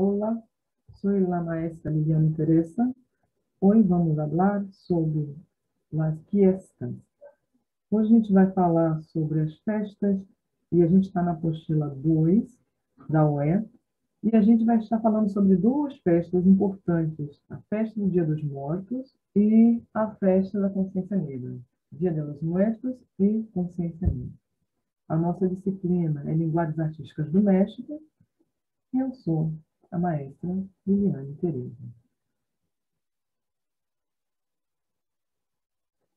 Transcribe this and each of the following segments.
Hola, soy la maestra Liliana Teresa. Hoy vamos falar sobre as fiestas. Hoje a gente vai falar sobre as festas e a gente está na apostila 2 da UE e a gente vai estar falando sobre duas festas importantes, a festa do Dia dos Mortos e a festa da Consciência Negra. Dia de los Muertos e Consciência Negra. A nossa disciplina é Linguagens Artísticas do México e eu sou a maestra Liliane Teresa.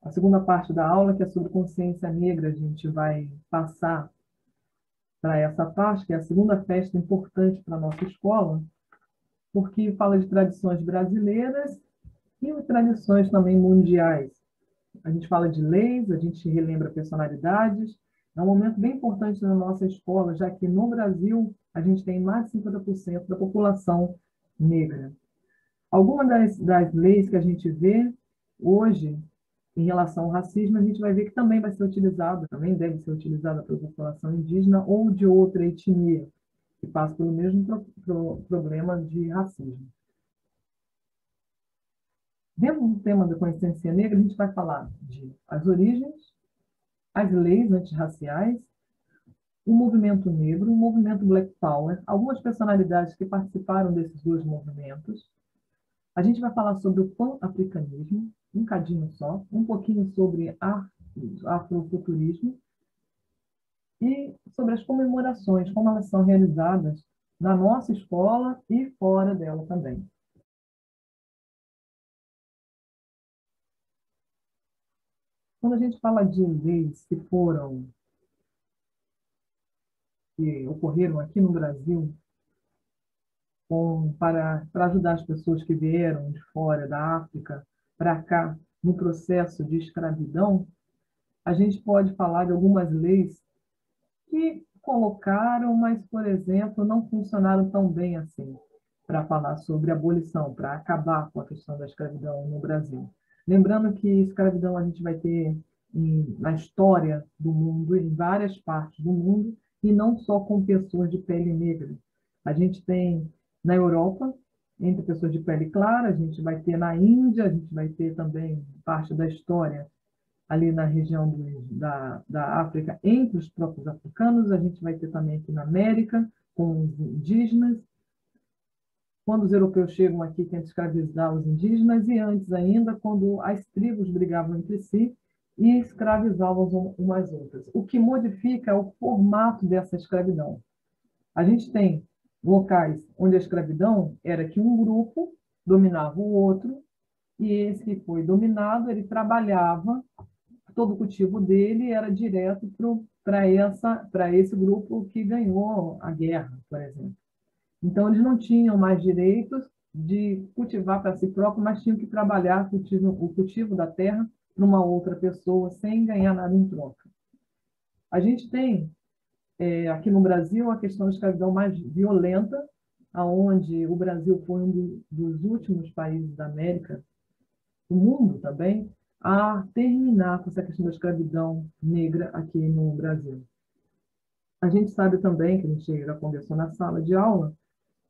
A segunda parte da aula, que é sobre consciência negra, a gente vai passar para essa parte, que é a segunda festa importante para a nossa escola, porque fala de tradições brasileiras e tradições também mundiais. A gente fala de leis, a gente relembra personalidades. É um momento bem importante na nossa escola, já que no Brasil a gente tem mais de 50% da população negra. Algumas das leis que a gente vê hoje em relação ao racismo, a gente vai ver que também vai ser utilizada, também deve ser utilizada pela população indígena ou de outra etnia, que passa pelo mesmo problema de racismo. Dentro do tema da consciência negra, a gente vai falar de as origens, as leis antirraciais, o movimento negro, o movimento Black Power, algumas personalidades que participaram desses dois movimentos. A gente vai falar sobre o pan-africanismo, um cadinho só, um pouquinho sobre afrofuturismo e sobre as comemorações, como elas são realizadas na nossa escola e fora dela também. Quando a gente fala de leis que ocorreram aqui no Brasil, para ajudar as pessoas que vieram de fora da África para cá no processo de escravidão, a gente pode falar de algumas leis que colocaram, mas, por exemplo, não funcionaram tão bem assim para falar sobre abolição, para acabar com a questão da escravidão no Brasil. Lembrando que escravidão a gente vai ter na história do mundo, em várias partes do mundo, e não só com pessoas de pele negra. A gente tem na Europa, entre pessoas de pele clara, a gente vai ter na Índia, a gente vai ter também parte da história ali na região da África, entre os próprios africanos, a gente vai ter também aqui na América, com os indígenas, quando os europeus chegam aqui, tentam escravizar os indígenas, e antes ainda, quando as tribos brigavam entre si e escravizavam umas outras. O que modifica é o formato dessa escravidão. A gente tem locais onde a escravidão era que um grupo dominava o outro, e esse que foi dominado, ele trabalhava, todo o cultivo dele era direto para esse grupo que ganhou a guerra, por exemplo. Então, eles não tinham mais direitos de cultivar para si próprio, mas tinham que trabalhar o cultivo da terra para uma outra pessoa, sem ganhar nada em troca. A gente tem, aqui no Brasil, a questão da escravidão mais violenta, onde o Brasil foi um dos últimos países da América, do mundo também, a terminar com essa questão da escravidão negra aqui no Brasil. A gente sabe também, que a gente já conversou na sala de aula,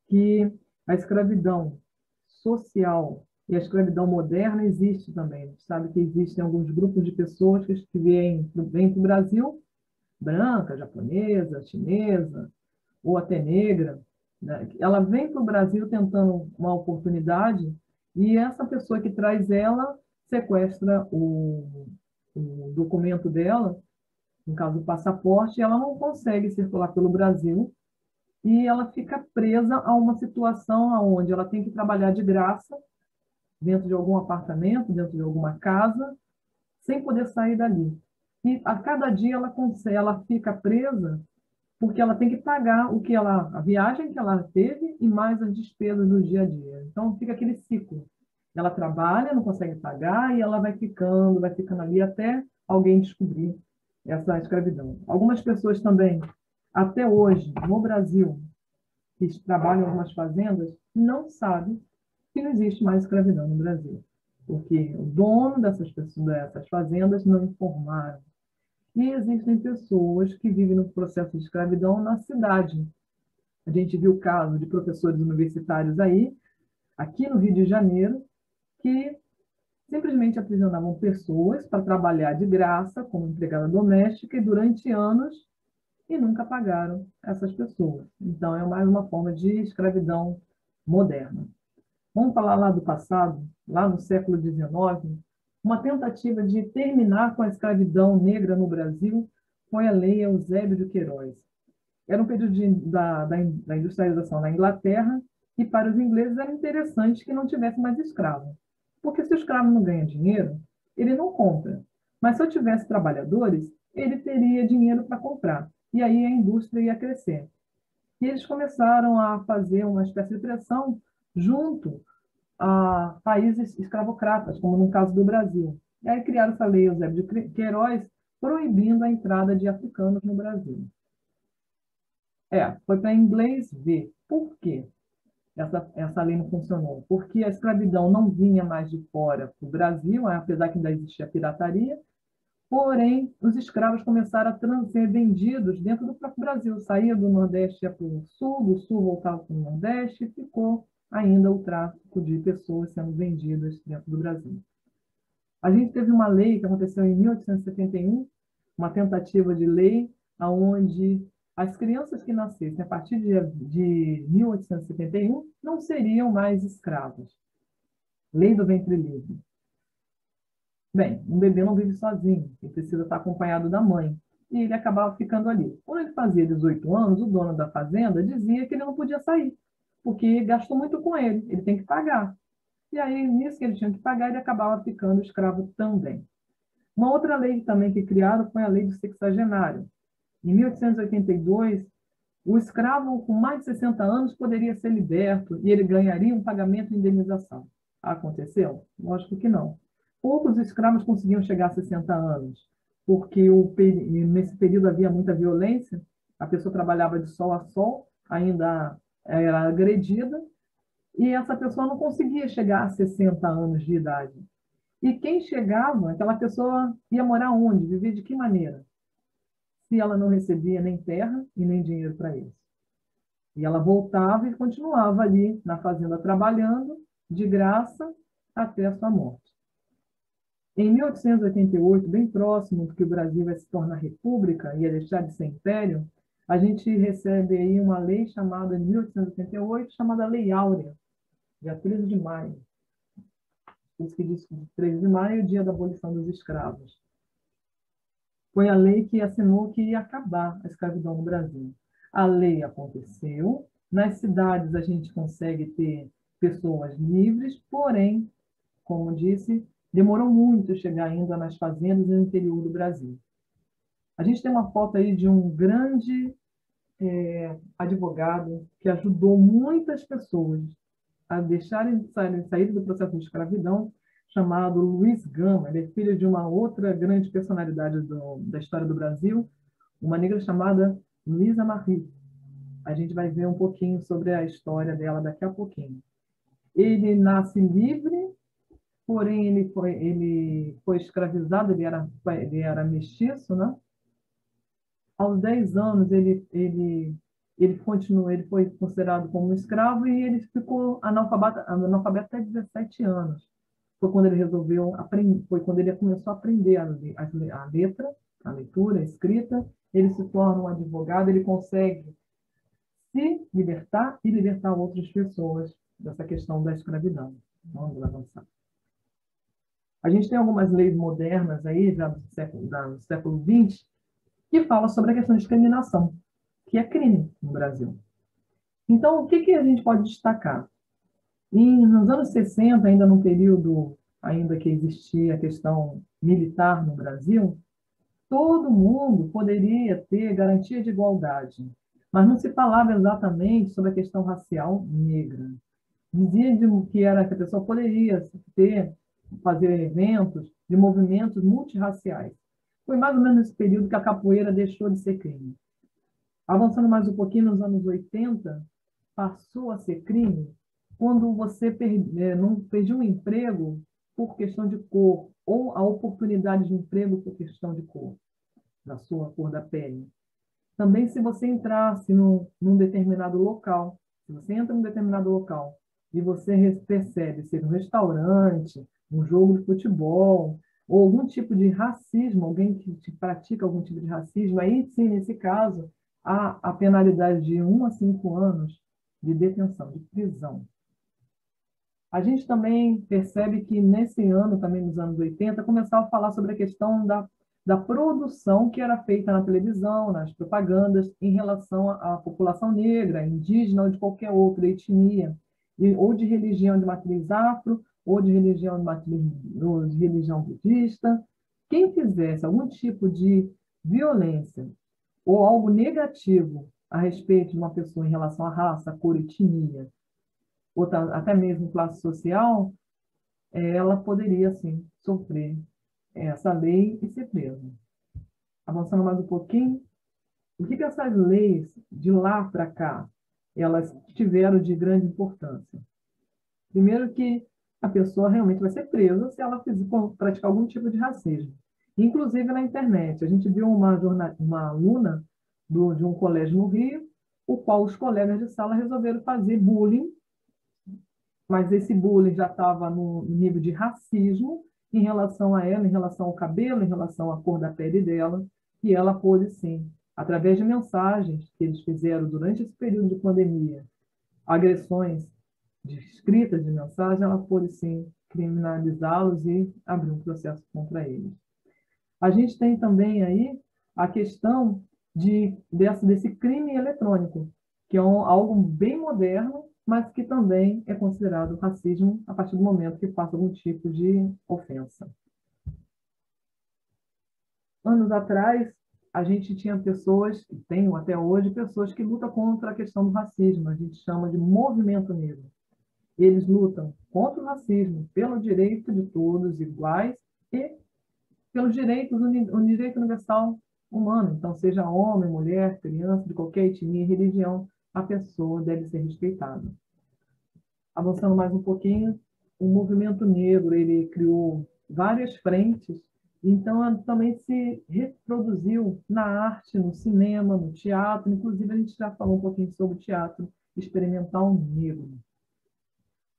que a escravidão social e a escravidão moderna existe também. A gente sabe que existem alguns grupos de pessoas que vêm para o Brasil, branca, japonesa, chinesa, ou até negra, né? Ela vem para o Brasil tentando uma oportunidade e essa pessoa que traz ela sequestra o documento dela, no caso do passaporte, e ela não consegue circular pelo Brasil e ela fica presa a uma situação onde ela tem que trabalhar de graça dentro de algum apartamento, dentro de alguma casa, sem poder sair dali. E a cada dia ela fica presa porque ela tem que pagar a viagem que ela teve e mais as despesas do dia a dia. Então fica aquele ciclo. Ela trabalha, não consegue pagar e ela vai ficando ali até alguém descobrir essa escravidão. Algumas pessoas também, até hoje, no Brasil, que trabalham em algumas fazendas, não sabem que não existe mais escravidão no Brasil, porque o dono dessas fazendas não informaram. E existem pessoas que vivem no processo de escravidão na cidade, A gente viu o caso de professores universitários aí, aqui no Rio de Janeiro, que simplesmente aprisionavam pessoas para trabalhar de graça como empregada doméstica e durante anos e nunca pagaram essas pessoas. Então, é mais uma forma de escravidão moderna. Vamos falar lá do passado, lá no século XIX, uma tentativa de terminar com a escravidão negra no Brasil foi a Lei Eusébio de Queiroz. Era um período da industrialização na Inglaterra e para os ingleses era interessante que não tivesse mais escravo. Porque se o escravo não ganha dinheiro, ele não compra. Mas se eu tivesse trabalhadores, ele teria dinheiro para comprar. E aí a indústria ia crescer. E eles começaram a fazer uma espécie de pressão junto a países escravocratas, como no caso do Brasil. E aí criaram essa lei Eusébio de Queiroz, proibindo a entrada de africanos no Brasil. Foi para inglês ver. Por quê essa lei não funcionou? Porque a escravidão não vinha mais de fora para o Brasil, apesar que ainda existia pirataria, porém, os escravos começaram a ser vendidos dentro do próprio Brasil. Saía do Nordeste para o Sul, do Sul voltava para o Nordeste, e ficou ainda o tráfico de pessoas sendo vendidas dentro do Brasil. A gente teve uma lei que aconteceu em 1871, uma tentativa de lei onde as crianças que nascessem a partir de 1871 não seriam mais escravas. Lei do ventre livre. Bem, um bebê não vive sozinho, ele precisa estar acompanhado da mãe. E ele acabava ficando ali. Quando ele fazia 18 anos, o dono da fazenda dizia que ele não podia sair, porque gastou muito com ele tem que pagar. E aí, nisso que ele tinha que pagar, ele acabava ficando escravo também. Uma outra lei também que criaram foi a lei do sexagenário. Em 1882, o escravo com mais de 60 anos poderia ser liberto e ele ganharia um pagamento de indenização. Aconteceu? Lógico que não. Poucos escravos conseguiam chegar a 60 anos, porque nesse período havia muita violência, a pessoa trabalhava de sol a sol, ainda era agredida, e essa pessoa não conseguia chegar a 60 anos de idade. E quem chegava, aquela pessoa ia morar onde? Viver de que maneira? Se ela não recebia nem terra e nem dinheiro para isso. E ela voltava e continuava ali na fazenda trabalhando, de graça, até a sua morte. Em 1888, bem próximo do que o Brasil vai se tornar república e ia deixar de ser império, a gente recebe aí uma lei chamada, em 1888, chamada Lei Áurea, dia 13 de maio. Por isso que diz que 13 de maio é o dia da abolição dos escravos. Foi a lei que assinou que ia acabar a escravidão no Brasil. A lei aconteceu, nas cidades a gente consegue ter pessoas livres, porém, como disse, demorou muito chegar ainda nas fazendas e no interior do Brasil. A gente tem uma foto aí de um grande advogado que ajudou muitas pessoas a deixarem sair do processo de escravidão, chamado Luiz Gama. Ele é filho de uma outra grande personalidade da história do Brasil, uma negra chamada Luísa Marie. A gente vai ver um pouquinho sobre a história dela daqui a pouquinho. Ele nasce livre, porém ele foi escravizado, ele era mestiço, né? Aos 10 anos ele foi considerado como um escravo e ele ficou analfabeto até 17 anos. Foi quando ele resolveu aprender, foi quando ele começou a aprender a letra, a leitura, a escrita. Ele se torna um advogado, ele consegue se libertar e libertar outras pessoas dessa questão da escravidão. Vamos avançar. A gente tem algumas leis modernas aí, já do século XX, que fala sobre a questão de discriminação, que é crime no Brasil. Então, o que a gente pode destacar? Nos anos 60, ainda num período ainda que existia a questão militar no Brasil, todo mundo poderia ter garantia de igualdade, mas não se falava exatamente sobre a questão racial negra. Dizia que a pessoa poderia fazer eventos de movimentos multirraciais. Foi mais ou menos nesse período que a capoeira deixou de ser crime. Avançando mais um pouquinho, nos anos 80, passou a ser crime quando você não perdia um emprego por questão de cor, ou a oportunidade de emprego por questão de cor, da sua cor da pele. Também, se você entrasse num determinado local, se você entra num determinado local e você percebe, seja um restaurante, um jogo de futebol, ou algum tipo de racismo, alguém que pratica algum tipo de racismo, aí sim, nesse caso, há a penalidade de 1 a 5 anos de detenção, de prisão. A gente também percebe que nesse ano, também nos anos 80, começava a falar sobre a questão da produção que era feita na televisão, nas propagandas, em relação à população negra, indígena ou de qualquer outra etnia, ou de religião de matriz afro, ou de religião ou de religião budista. Quem fizesse algum tipo de violência ou algo negativo a respeito de uma pessoa em relação à raça, cor, etnia, ou até mesmo classe social, ela poderia, sim, sofrer essa lei e ser presa. Avançando mais um pouquinho, o que essas leis, de lá para cá, elas tiveram de grande importância? Primeiro que a pessoa realmente vai ser presa se ela praticar algum tipo de racismo. Inclusive na internet. A gente viu uma aluna de um colégio no Rio, o qual os colegas de sala resolveram fazer bullying, mas esse bullying já estava no nível de racismo em relação a ela, em relação ao cabelo, em relação à cor da pele dela, e ela pôde, sim, através de mensagens que eles fizeram durante esse período de pandemia, agressões de escritas de mensagem, ela pôde, sim, criminalizá-los e abrir um processo contra eles. A gente tem também aí a questão desse crime eletrônico, que é algo bem moderno, mas que também é considerado racismo a partir do momento que passa algum tipo de ofensa. Anos atrás, a gente tinha pessoas, e tenho até hoje, pessoas que lutam contra a questão do racismo, a gente chama de movimento negro. Eles lutam contra o racismo, pelo direito de todos iguais e pelos direitos, o direito universal humano. Então, seja homem, mulher, criança, de qualquer etnia e religião, a pessoa deve ser respeitada. Avançando mais um pouquinho, o movimento negro, ele criou várias frentes, então também se reproduziu na arte, no cinema, no teatro, inclusive a gente já falou um pouquinho sobre o teatro experimental negro.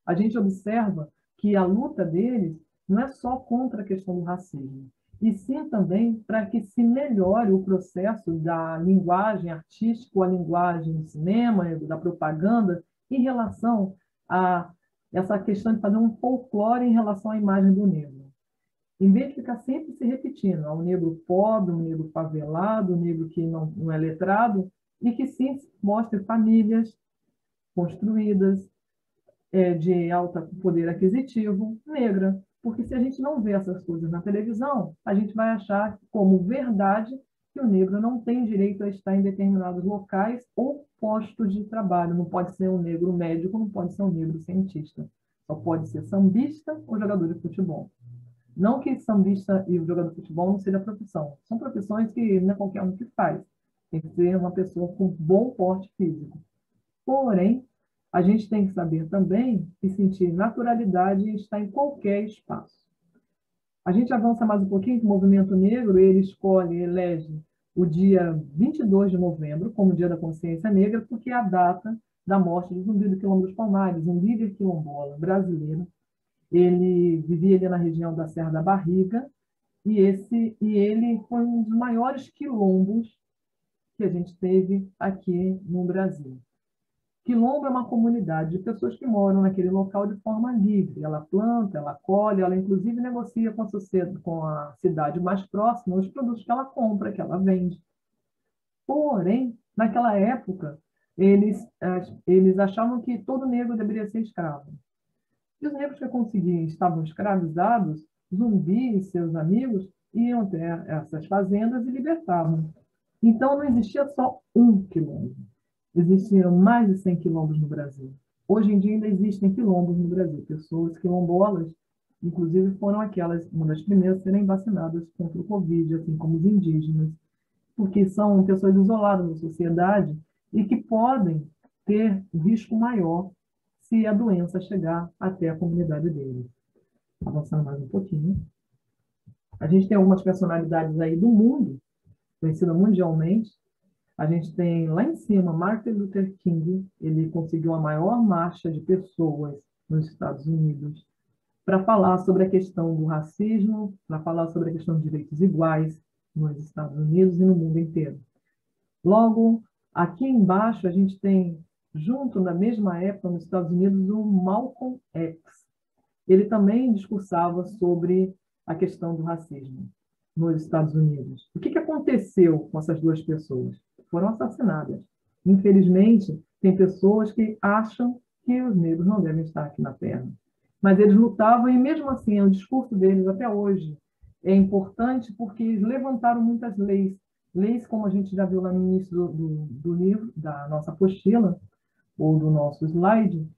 A gente observa que a luta deles não é só contra a questão do racismo, e sim também para que se melhore o processo da linguagem artística, a linguagem do cinema, da propaganda, em relação a essa questão de fazer um folclore em relação à imagem do negro. Em vez de ficar sempre se repetindo, o negro pobre, o negro favelado, o negro que não é letrado, e que sim mostre famílias construídas, de alto poder aquisitivo negra. Porque se a gente não vê essas coisas na televisão, a gente vai achar como verdade que o negro não tem direito a estar em determinados locais ou postos de trabalho. Não pode ser um negro médico, não pode ser um negro cientista. Só pode ser sambista ou jogador de futebol. Não que sambista e jogador de futebol não seja profissão. São profissões que não é qualquer um que faz. Tem que ser uma pessoa com bom porte físico. Porém, a gente tem que saber também e sentir naturalidade em estar em qualquer espaço. A gente avança mais um pouquinho com o movimento negro, ele elege o dia 22 de novembro como Dia da Consciência Negra, porque é a data da morte de Zumbi do Quilombo dos Palmares, um líder quilombola brasileiro. Ele vivia ali na região da Serra da Barriga, e ele foi um dos maiores quilombos que a gente teve aqui no Brasil. Quilombo é uma comunidade de pessoas que moram naquele local de forma livre. Ela planta, ela colhe, ela inclusive negocia com a cidade mais próxima os produtos que ela compra, que ela vende. Porém, naquela época, eles achavam que todo negro deveria ser escravo. E os negros que conseguiam, estavam escravizados, Zumbi e seus amigos iam até essas fazendas e libertavam. Então, não existia só um quilombo. Existiam mais de 100 quilombos no Brasil. Hoje em dia ainda existem quilombos no Brasil. Pessoas quilombolas, inclusive, foram uma das primeiras a serem vacinadas contra o Covid, assim como os indígenas, porque são pessoas isoladas da sociedade e que podem ter um risco maior se a doença chegar até a comunidade deles. Avançando mais um pouquinho. A gente tem algumas personalidades aí do mundo, conhecidas mundialmente. A gente tem lá em cima Martin Luther King, ele conseguiu a maior marcha de pessoas nos Estados Unidos para falar sobre a questão do racismo, para falar sobre a questão de direitos iguais nos Estados Unidos e no mundo inteiro. Logo, aqui embaixo, a gente tem, junto na mesma época, nos Estados Unidos, o Malcolm X. Ele também discursava sobre a questão do racismo nos Estados Unidos. O que aconteceu com essas duas pessoas? Foram assassinadas. Infelizmente, tem pessoas que acham que os negros não devem estar aqui na Terra. Mas eles lutavam e, mesmo assim, o discurso deles até hoje é importante porque eles levantaram muitas leis. Leis, como a gente já viu lá no início do livro, da nossa apostila, ou do nosso slide,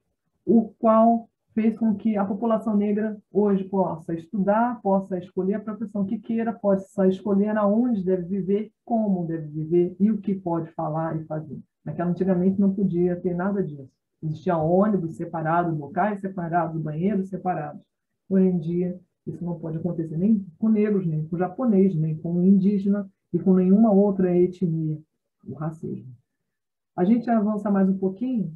o qual fez com que a população negra hoje possa estudar, possa escolher a profissão que queira, possa escolher aonde deve viver, como deve viver e o que pode falar e fazer. Naquela antigamente não podia ter nada disso. Existia ônibus separados, locais separados, banheiros separados. Hoje em dia, isso não pode acontecer nem com negros, nem com japonês, nem com indígena e com nenhuma outra etnia, o racismo. A gente avança mais um pouquinho.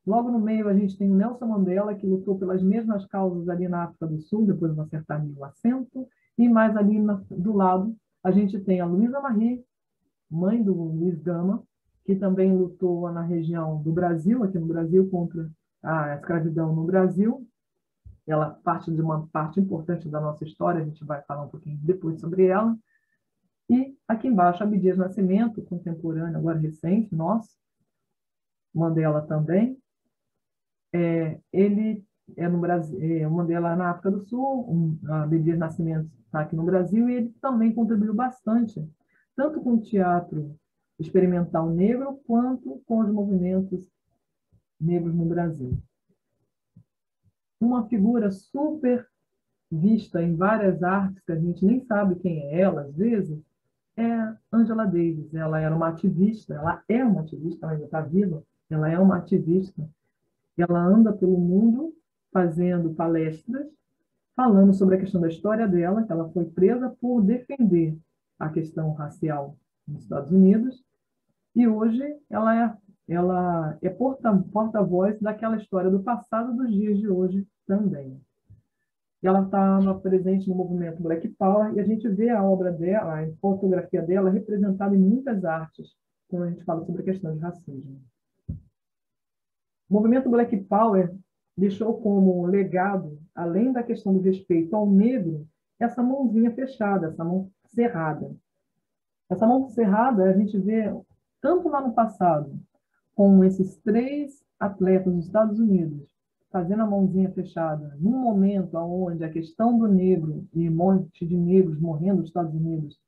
Logo no meio, a gente tem o Nelson Mandela, que lutou pelas mesmas causas ali na África do Sul, depois eu vou acertar ali o acento, e mais ali do lado, a gente tem a Luísa Marie, mãe do Luiz Gama, que também lutou na região do Brasil, aqui no Brasil, contra a escravidão no Brasil. Ela parte de uma parte importante da nossa história, a gente vai falar um pouquinho depois sobre ela. E aqui embaixo, Abdias Nascimento, contemporâneo, agora recente, nosso, Mandela também. Ele é no Brasil, o Mandela na África do Sul, Abdias Nascimento está aqui no Brasil, e ele também contribuiu bastante, tanto com o teatro experimental negro, quanto com os movimentos negros no Brasil. Uma figura super vista em várias artes, que a gente nem sabe quem é ela, às vezes, é Angela Davis. Ela era uma ativista, ela é uma ativista, ela ainda está viva, ela é uma ativista. Ela anda pelo mundo fazendo palestras, falando sobre a questão da história dela, que ela foi presa por defender a questão racial nos Estados Unidos, e hoje ela é porta-voz daquela história do passado dos dias de hoje também. Ela estava presente no movimento Black Power, e a gente vê a obra dela, a fotografia dela, representada em muitas artes, quando a gente fala sobre a questão de racismo. O movimento Black Power deixou como legado, além da questão do respeito ao negro, essa mãozinha fechada, essa mão cerrada. Essa mão cerrada a gente vê tanto lá no passado, com esses 3 atletas dos Estados Unidos fazendo a mãozinha fechada, num momento onde a questão do negro e um monte de negros morrendo nos Estados Unidos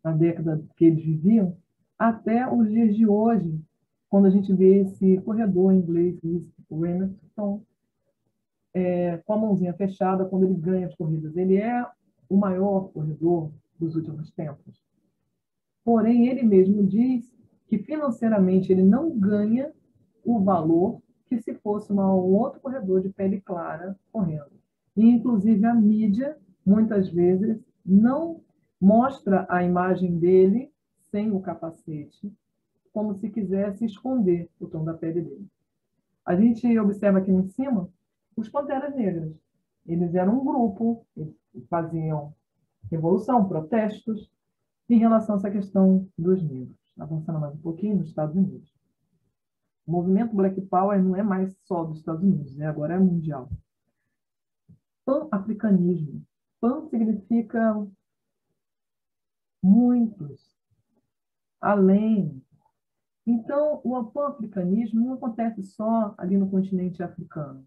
na década que eles viviam, até os dias de hoje, quando a gente vê esse corredor em inglês, o Hamilton, com a mãozinha fechada quando ele ganha as corridas. Ele é o maior corredor dos últimos tempos. Porém, ele mesmo diz que financeiramente ele não ganha o valor que se fosse um outro corredor de pele clara correndo. E, inclusive, a mídia, muitas vezes, não mostra a imagem dele sem o capacete, como se quisesse esconder o tom da pele dele. A gente observa aqui em cima os Panteras Negras. Eles eram um grupo, eles faziam revolução, protestos, em relação a essa questão dos negros. Avançando mais um pouquinho, nos Estados Unidos. O movimento Black Power não é mais só dos Estados Unidos, né? Agora é mundial. Pan-africanismo. Pan significa muitos, além. Então, o pan-africanismo não acontece só ali no continente africano,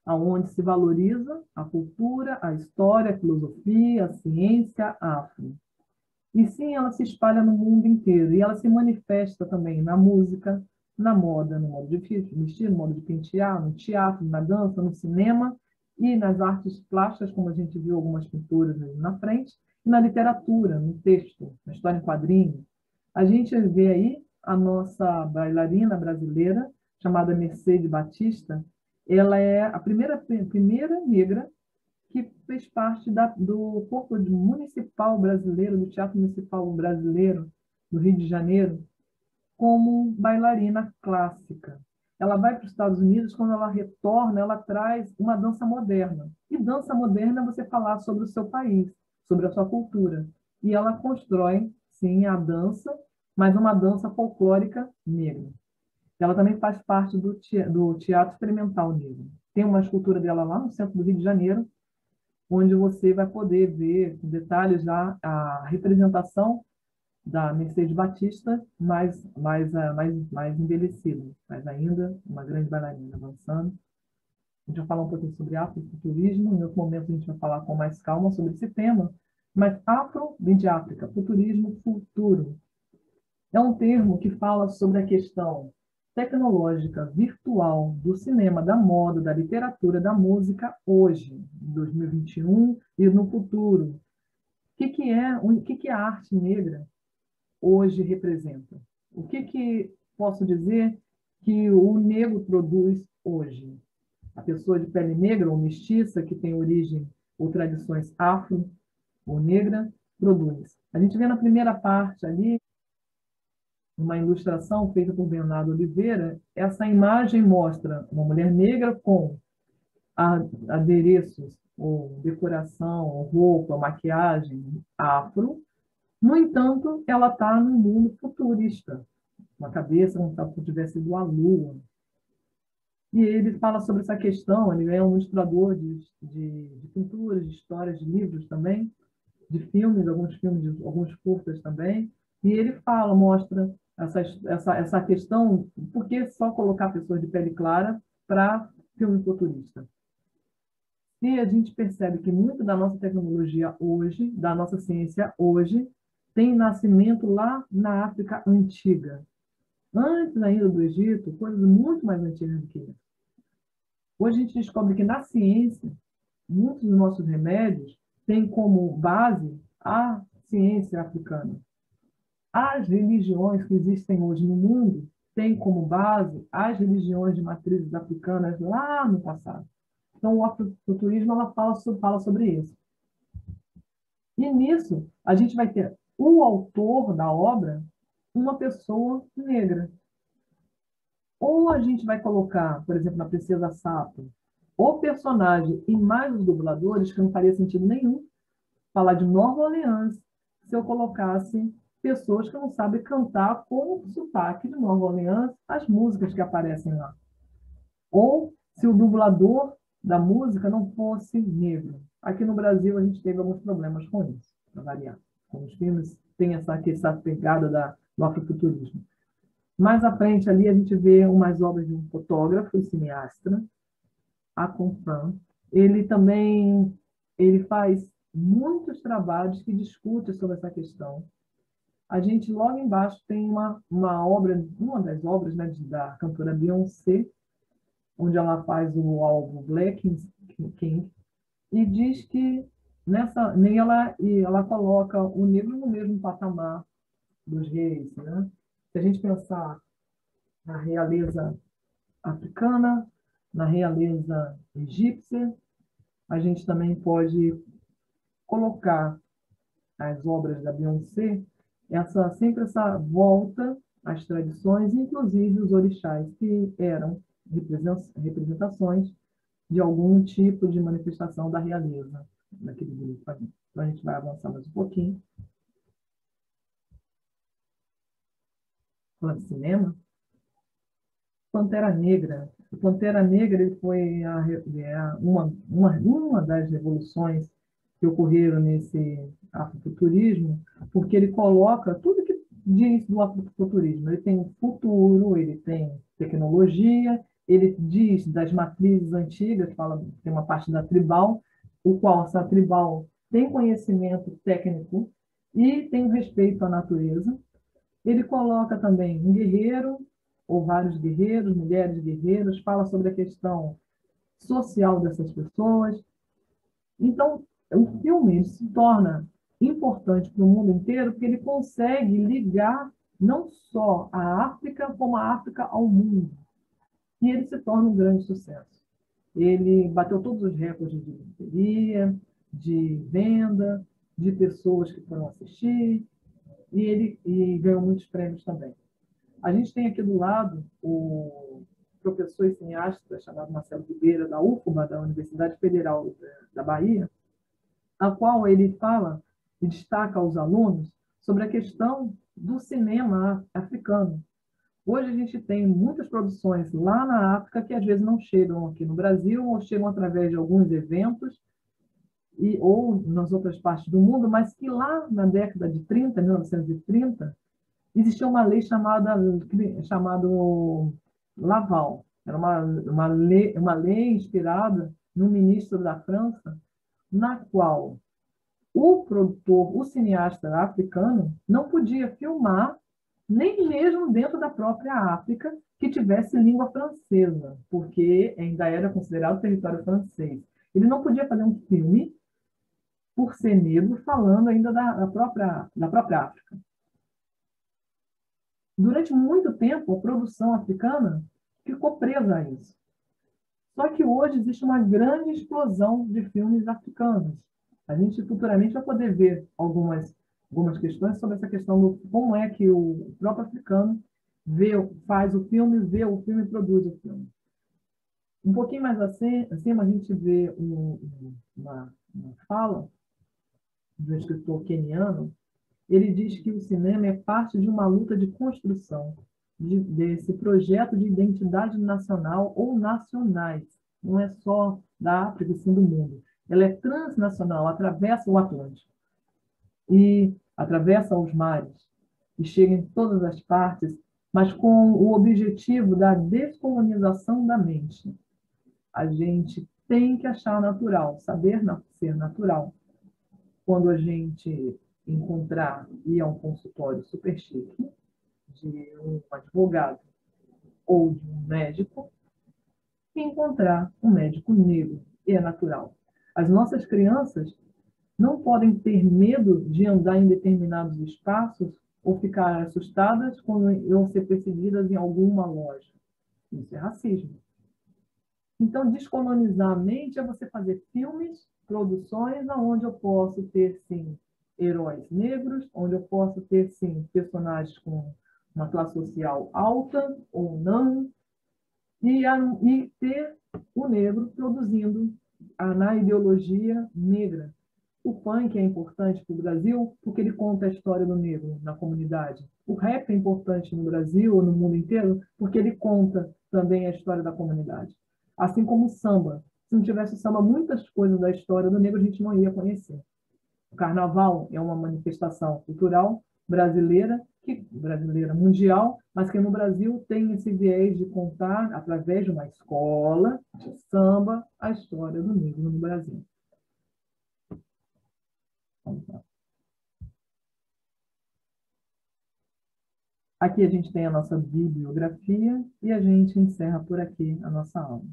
aonde se valoriza a cultura, a história, a filosofia, a ciência afro. E sim, ela se espalha no mundo inteiro. E ela se manifesta também na música, na moda, no modo de vestir, no modo de pentear, no teatro, na dança, no cinema e nas artes plásticas, como a gente viu algumas pinturas ali na frente, e na literatura, no texto, na história em quadrinhos. A gente vê aí a nossa bailarina brasileira, chamada Mercedes Batista. Ela é a primeira negra que fez parte do corpo municipal brasileiro, do Teatro Municipal Brasileiro, do Rio de Janeiro. como bailarina clássica. Ela vai para os Estados Unidos, quando ela retorna, ela traz uma dança moderna. E dança moderna é você falar sobre o seu país, sobre a sua cultura. E ela constrói, sim, a dança, mas uma dança folclórica negra. Ela também faz parte do Teatro Experimental Negro. Tem uma escultura dela lá no centro do Rio de Janeiro, onde você vai poder ver com detalhes já a representação da Mercedes Batista, mais envelhecida, mas ainda uma grande bailarina avançando. A gente vai falar um pouquinho sobre afrofuturismo, em outro momento a gente vai falar com mais calma sobre esse tema, mas afro vem de África, futurismo, futuro. É um termo que fala sobre a questão tecnológica, virtual, do cinema, da moda, da literatura, da música, hoje, em 2021 e no futuro. O que a arte negra hoje representa? O que posso dizer que o negro produz hoje? A pessoa de pele negra ou mestiça, que tem origem ou tradições afro ou negra, produz. A gente vê na primeira parte ali, uma ilustração feita por Bernardo Oliveira, essa imagem mostra uma mulher negra com adereços, ou decoração, ou roupa, maquiagem afro. No entanto, ela está num mundo futurista, uma cabeça como se tivesse ido à Lua. E ele fala sobre essa questão, ele é um ilustrador de pinturas, de histórias, de livros também, de filmes, alguns curtas também, e ele fala, mostra essa questão, por que só colocar pessoas de pele clara para filme futurista? E a gente percebe que muito da nossa tecnologia hoje, da nossa ciência hoje, tem nascimento lá na África antiga. Antes ainda do Egito, coisas muito mais antigas do que isso. Hoje a gente descobre que na ciência, muitos dos nossos remédios têm como base a ciência africana. As religiões que existem hoje no mundo têm como base as religiões de matrizes africanas lá no passado. Então, o afrofuturismo ela fala sobre isso. E nisso, a gente vai ter o autor da obra, uma pessoa negra. Ou a gente vai colocar, por exemplo, na Princesa Sapo, o personagem e mais os dubladores, que não faria sentido nenhum falar de Nova Orleans se eu colocasse pessoas que não sabem cantar com o sotaque de Nova Orleans as músicas que aparecem lá. Ou se o dublador da música não fosse negro. Aqui no Brasil, a gente teve alguns problemas com isso, para variar. Com os filmes tem essa pegada do afrofuturismo. Mais à frente ali, a gente vê umas obras de um fotógrafo e cineasta, a Confran. Ele faz muitos trabalhos que discutem sobre essa questão. A gente, logo embaixo, tem uma das obras, né, da cantora Beyoncé, onde ela faz o álbum Black King, e diz que nem ela coloca o negro no mesmo patamar dos reis, né? Se a gente pensar na realeza africana, na realeza egípcia, a gente também pode colocar as obras da Beyoncé, sempre essa volta às tradições, inclusive os orixás, que eram representações de algum tipo de manifestação da realeza daquele grupo. Então, a gente vai avançar mais um pouquinho. Falando de cinema, Pantera Negra. O Pantera Negra ele foi uma das revoluções que ocorreram nesse afrofuturismo, porque ele coloca tudo que diz do afrofuturismo. Ele tem o futuro, ele tem tecnologia, ele diz das matrizes antigas, tem uma parte da tribal, o qual essa tribal tem conhecimento técnico e tem respeito à natureza. Ele coloca também um guerreiro, ou vários guerreiros, mulheres guerreiras, fala sobre a questão social dessas pessoas. Então, o filme se torna importante para o mundo inteiro porque ele consegue ligar não só a África, como a África ao mundo. E ele se torna um grande sucesso. Ele bateu todos os recordes de bilheteria, de venda, de pessoas que foram assistir, e ele ganhou muitos prêmios também. A gente tem aqui do lado o professor e cineasta chamado Marcelo Ribeira, da UFBA, da Universidade Federal da Bahia, a qual ele fala e destaca aos alunos sobre a questão do cinema africano. Hoje a gente tem muitas produções lá na África que às vezes não chegam aqui no Brasil ou chegam através de alguns eventos ou nas outras partes do mundo, mas que lá na década de 30, 1930, existia uma lei chamada Laval. Era uma lei inspirada no ministro da França, na qual o produtor, o cineasta africano, não podia filmar nem mesmo dentro da própria África que tivesse língua francesa, porque ainda era considerado território francês. Ele não podia fazer um filme por ser negro falando ainda da própria África. Durante muito tempo, a produção africana ficou presa a isso. Só que hoje existe uma grande explosão de filmes africanos. A gente futuramente vai poder ver algumas questões sobre essa questão do como é que o próprio africano faz o filme, vê o filme e produz o filme. Um pouquinho mais acima, a gente vê uma fala do escritor queniano. Ele diz que o cinema é parte de uma luta de construção desse projeto de identidade nacional ou nacionais. Não é só da África, sim do mundo. Ela é transnacional, atravessa o Atlântico e atravessa os mares e chega em todas as partes, mas com o objetivo da descolonização da mente. A gente tem que achar natural, saber ser natural. Quando a gente ir a um consultório super chique de um advogado ou de um médico e encontrar um médico negro. E é natural. As nossas crianças não podem ter medo de andar em determinados espaços ou ficar assustadas quando vão ser perseguidas em alguma loja. Isso é racismo. Então, descolonizar a mente é você fazer filmes, produções, onde eu posso ter, sim, heróis negros, onde eu posso ter, sim, personagens com uma classe social alta ou não, e ter o negro produzindo na ideologia negra. O funk é importante para o Brasil porque ele conta a história do negro na comunidade. O rap é importante no Brasil ou no mundo inteiro porque ele conta também a história da comunidade. Assim como o samba. Se não tivesse o samba, muitas coisas da história do negro a gente não ia conhecer. O carnaval é uma manifestação cultural brasileira mundial, mas que no Brasil tem esse viés de contar, através de uma escola de samba, a história do negro no Brasil. Aqui a gente tem a nossa bibliografia e a gente encerra por aqui a nossa aula.